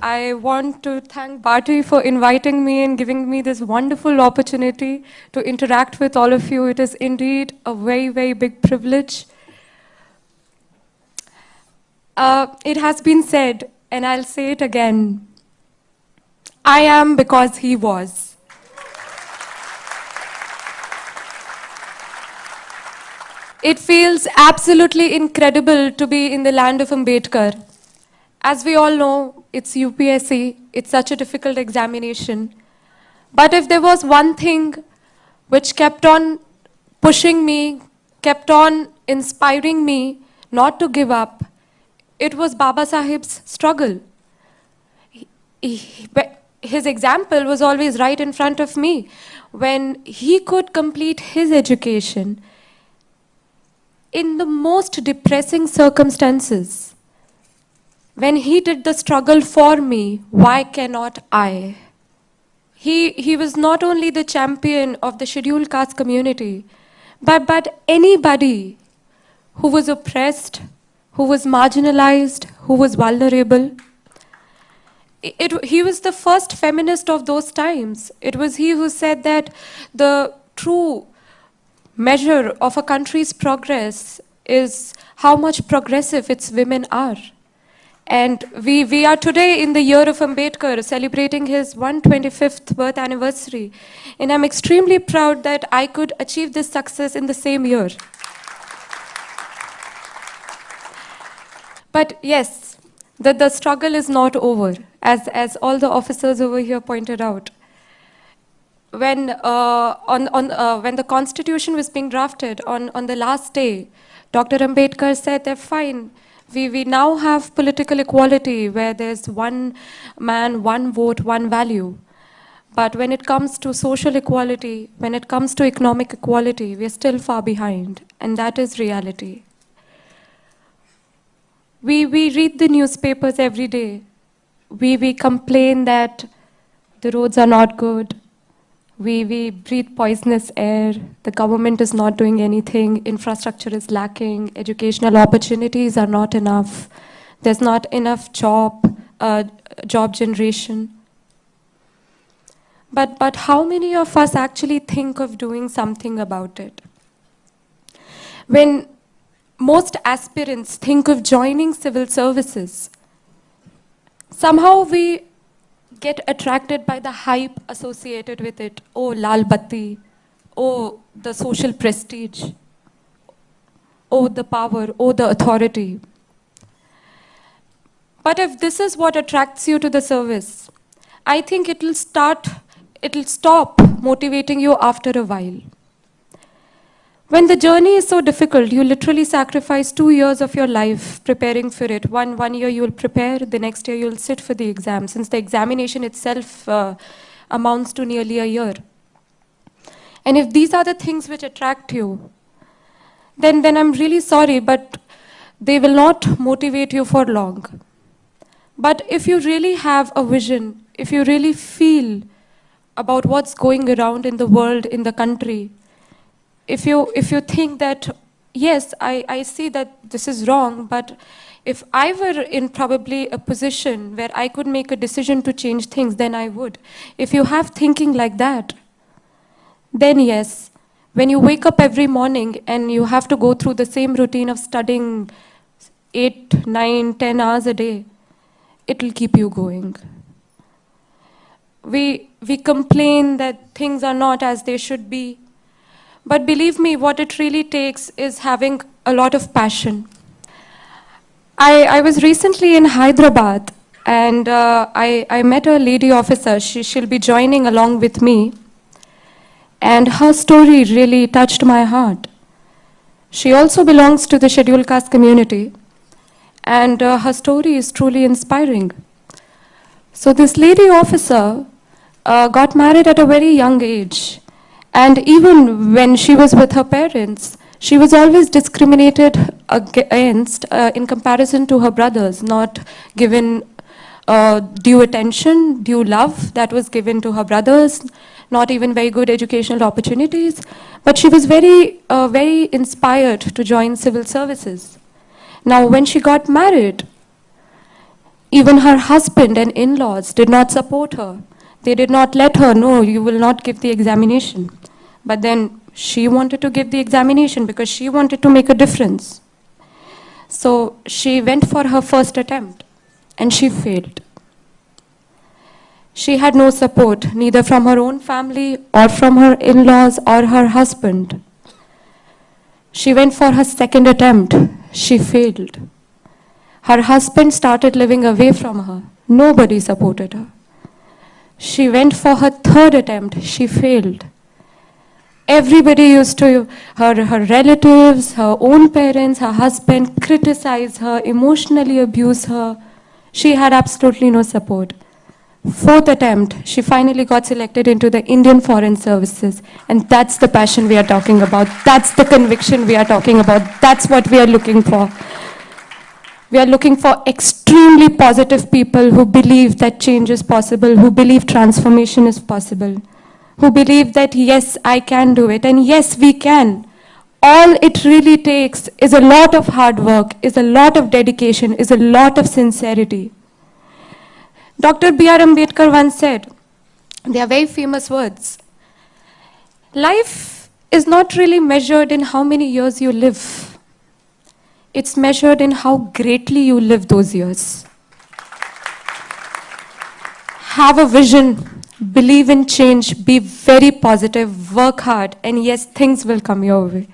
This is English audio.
I want to thank Bharti for inviting me and giving me this wonderful opportunity to interact with all of you. It is indeed a very, very big privilege. It has been said, and I'll say it again, I am because he was. It feels absolutely incredible to be in the land of Ambedkar. As we all know, it's UPSC, it's such a difficult examination. But if there was one thing which kept on pushing me, kept on inspiring me not to give up, it was Baba Sahib's struggle. His example was always right in front of me. When he could complete his education in the most depressing circumstances, when he did the struggle for me, why cannot I? He was not only the champion of the scheduled caste community, but anybody who was oppressed, who was marginalized, who was vulnerable. He was the first feminist of those times. It was he who said that the true measure of a country's progress is how much progressive its women are. And we are today in the year of Ambedkar, celebrating his 125th birth anniversary. And I'm extremely proud that I could achieve this success in the same year. But yes, the struggle is not over, as all the officers over here pointed out. When the Constitution was being drafted on the last day, Dr. Ambedkar said that fine, we now have political equality where there's one man, one vote, one value. But when it comes to social equality, when it comes to economic equality, we're still far behind, and that is reality. We read the newspapers every day. We complain that the roads are not good. We breathe poisonous air. The government is not doing anything. Infrastructure is lacking. Educational opportunities are not enough. There's not enough job generation. But how many of us actually think of doing something about it? When most aspirants think of joining civil services, somehow we get attracted by the hype associated with it. Oh, Lal Batti. Oh, the social prestige. Oh, the power. Oh, the authority. But if this is what attracts you to the service, I think it'll stop motivating you after a while. When the journey is so difficult, you literally sacrifice 2 years of your life preparing for it. One year you will prepare, the next year you will sit for the exam, since the examination itself amounts to nearly a year. And if these are the things which attract you, then I'm really sorry, but they will not motivate you for long. But if you really have a vision, if you really feel about what's going around in the world, in the country, if you think that, yes, I see that this is wrong, but if I were in probably a position where I could make a decision to change things, then I would. If you have thinking like that, then yes, when you wake up every morning and you have to go through the same routine of studying 8, 9, 10 hours a day, it will keep you going. We complain that things are not as they should be. But believe me, what it really takes is having a lot of passion. I was recently in Hyderabad, and I met a lady officer. She'll be joining along with me. And her story really touched my heart. She also belongs to the scheduled caste community. And her story is truly inspiring. So this lady officer got married at a very young age. And even when she was with her parents, she was always discriminated against in comparison to her brothers, not given due attention, due love that was given to her brothers, not even very good educational opportunities. But she was very inspired to join civil services. Now, when she got married, Even her husband and in-laws did not support her. They did not let her know, you will not give the examination. But then she wanted to give the examination because she wanted to make a difference. So she went for her first attempt and she failed. She had no support, neither from her own family or from her in-laws or her husband. She went for her second attempt. She failed. Her husband started living away from her. Nobody supported her. She went for her third attempt. She failed. Everybody used to, her relatives, her own parents, her husband, criticize her, emotionally abuse her. She had absolutely no support. Fourth attempt, she finally got selected into the Indian Foreign Services. And that's the passion we are talking about. That's the conviction we are talking about. That's what we are looking for. We are looking for extremely positive people who believe that change is possible, who believe transformation is possible, who believe that yes, I can do it, and yes, we can. All it really takes is a lot of hard work, is a lot of dedication, is a lot of sincerity. Dr. B.R. Ambedkar once said, they are very famous words, life is not really measured in how many years you live. It's measured in how greatly you live those years. Have a vision, believe in change, be very positive, work hard, and yes, things will come your way.